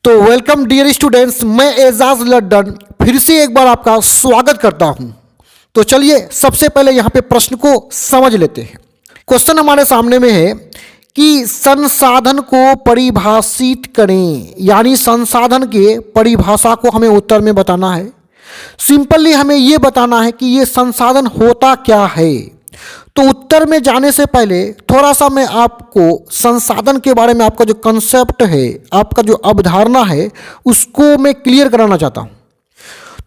तो welcome dear students, मैं एजाज लड्डन फिर से एक बार आपका स्वागत करता हूं। तो चलिए सबसे पहले यहां पे प्रश्न को समझ लेते हैं। क्वेश्चन हमारे सामने में है कि संसाधन को परिभाषित करें, यानी संसाधन के परिभाषा को हमें उत्तर में बताना है। सिंपली हमें यह बताना है कि यह संसाधन होता क्या है। तो उत्तर में जाने से पहले थोड़ा सा मैं आपको संसाधन के बारे में, आपका जो कंसेप्ट है, आपका जो अवधारणा है, उसको मैं क्लियर कराना चाहता हूं।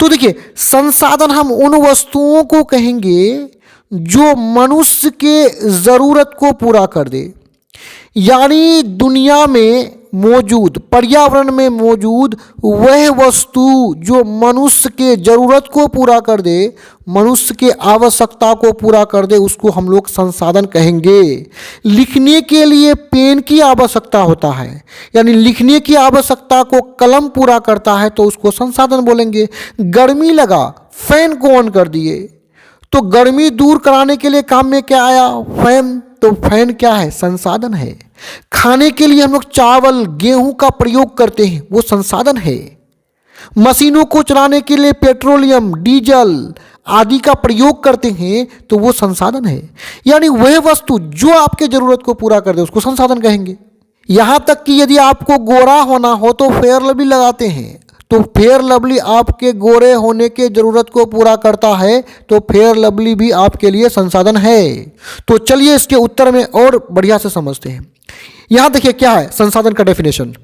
तो देखिए, संसाधन हम उन वस्तुओं को कहेंगे जो मनुष्य के ज़रूरत को पूरा कर दे, यानी दुनिया में मौजूद, पर्यावरण में मौजूद वह वस्तु जो मनुष्य के ज़रूरत को पूरा कर दे, मनुष्य के आवश्यकता को पूरा कर दे, उसको हम लोग संसाधन कहेंगे। लिखने के लिए पेन की आवश्यकता होता है, यानी लिखने की आवश्यकता को कलम पूरा करता है, तो उसको संसाधन बोलेंगे। गर्मी लगा, फैन को ऑन कर दिए, तो गर्मी दूर कराने के लिए काम में क्या आया? फैन। तो फैन क्या है? संसाधन है। खाने के लिए हम लोग चावल, गेहूं का प्रयोग करते हैं, वो संसाधन है। मशीनों को चलाने के लिए पेट्रोलियम, डीजल आदि का प्रयोग करते हैं, तो वो संसाधन है। यानी वह वस्तु जो आपके जरूरत को पूरा कर दे, उसको संसाधन कहेंगे। यहां तक कि यदि आपको गोरा होना हो तो फेयर लवली लगाते हैं, तो फेयर लवली आपके गोरे होने के जरूरत को पूरा करता है, तो फेयर लवली भी आपके लिए संसाधन है। तो चलिए इसके उत्तर में और बढ़िया से समझते हैं। यहां देखिए क्या है संसाधन का डेफिनेशन।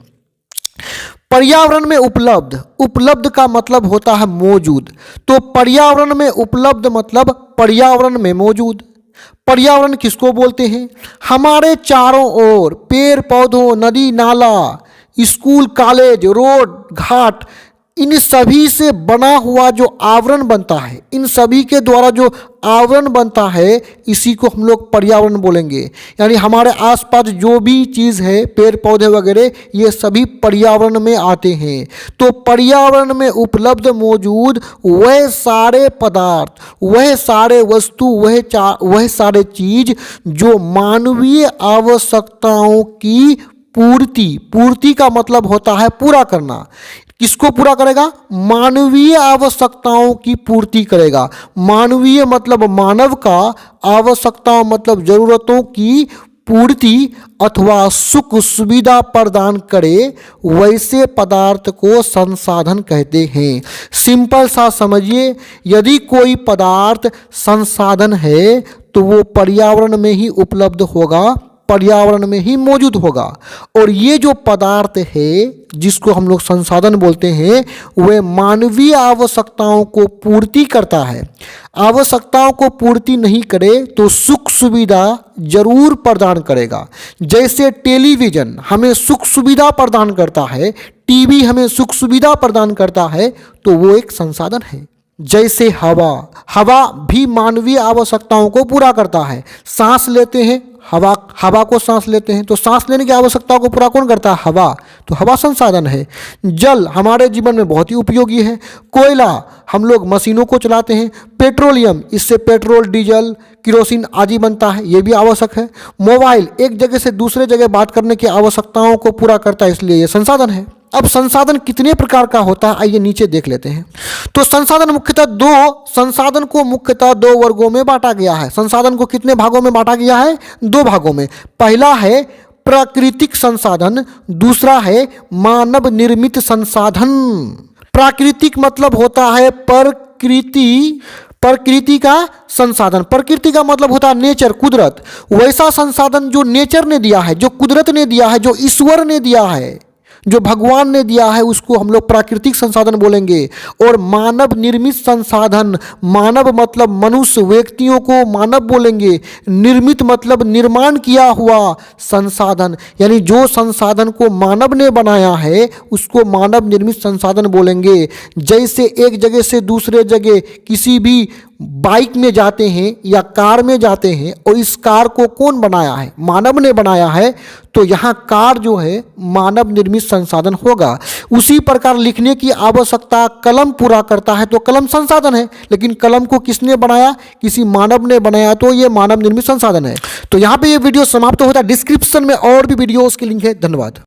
पर्यावरण में उपलब्ध, उपलब्ध का मतलब होता है मौजूद, तो पर्यावरण में उपलब्ध मतलब पर्यावरण में मौजूद। पर्यावरण किसको बोलते हैं? हमारे चारों ओर पेड़ पौधों, नदी नाला, स्कूल, कॉलेज, रोड, घाट, इन सभी से बना हुआ जो आवरण बनता है, इन सभी के द्वारा जो आवरण बनता है, इसी को हम लोग पर्यावरण बोलेंगे। यानी हमारे आसपास जो भी चीज़ है, पेड़ पौधे वगैरह, ये सभी पर्यावरण में आते हैं। तो पर्यावरण में उपलब्ध मौजूद वह सारे पदार्थ, वह सारे वस्तु, वह सारे चीज़ जो मानवीय आवश्यकताओं की पूर्ति का मतलब होता है पूरा करना। किसको पूरा करेगा? मानवीय आवश्यकताओं की पूर्ति करेगा। मानवीय मतलब मानव का, आवश्यकताओं मतलब जरूरतों की पूर्ति अथवा सुख सुविधा प्रदान करे, वैसे पदार्थ को संसाधन कहते हैं। सिंपल सा समझिए, यदि कोई पदार्थ संसाधन है तो वो पर्यावरण में ही उपलब्ध होगा, पर्यावरण में ही मौजूद होगा। और ये जो पदार्थ है जिसको हम लोग संसाधन बोलते हैं, वह मानवीय आवश्यकताओं को पूर्ति करता है। आवश्यकताओं को पूर्ति नहीं करे तो सुख सुविधा जरूर प्रदान करेगा। जैसे टेलीविज़न हमें सुख सुविधा प्रदान करता है, टीवी हमें सुख सुविधा प्रदान करता है, तो वो एक संसाधन है। जैसे हवा भी मानवीय आवश्यकताओं को पूरा करता है। सांस लेते हैं, हवा को सांस लेते हैं, तो सांस लेने की आवश्यकताओं को पूरा कौन करता है? हवा। तो हवा संसाधन है। जल हमारे जीवन में बहुत ही उपयोगी है। कोयला हम लोग मशीनों को चलाते हैं। पेट्रोलियम, इससे पेट्रोल, डीजल, केरोसिन आदि बनता है, ये भी आवश्यक है। मोबाइल एक जगह से दूसरे जगह बात करने की आवश्यकताओं को पूरा करता है, इसलिए ये संसाधन है। अब संसाधन कितने प्रकार का होता है, आइए नीचे देख लेते हैं। तो संसाधन को मुख्यतः दो वर्गों में बांटा गया है। संसाधन को कितने भागों में बांटा गया है? दो भागों में। पहला है प्राकृतिक संसाधन, दूसरा है मानव निर्मित संसाधन। प्राकृतिक मतलब होता है प्रकृति का संसाधन। प्रकृति का मतलब होता है नेचर, कुदरत। वैसा संसाधन जो नेचर ने दिया है, जो कुदरत ने दिया है, जो ईश्वर ने दिया है, जो भगवान ने दिया है, उसको हम लोग प्राकृतिक संसाधन बोलेंगे। और मानव निर्मित संसाधन, मानव मतलब मनुष्य, व्यक्तियों को मानव बोलेंगे। निर्मित मतलब निर्माण किया हुआ संसाधन, यानी जो संसाधन को मानव ने बनाया है उसको मानव निर्मित संसाधन बोलेंगे। जैसे एक जगह से दूसरे जगह किसी भी बाइक में जाते हैं या कार में जाते हैं, और इस कार को कौन बनाया है? मानव ने बनाया है, तो यहाँ कार जो है मानव निर्मित संसाधन होगा। उसी प्रकार लिखने की आवश्यकता कलम पूरा करता है, तो कलम संसाधन है। लेकिन कलम को किसने बनाया? किसी मानव ने बनाया, तो ये मानव निर्मित संसाधन है। तो यहाँ पे ये वीडियो समाप्त होता है। डिस्क्रिप्शन में और भी वीडियोस की लिंक है। धन्यवाद।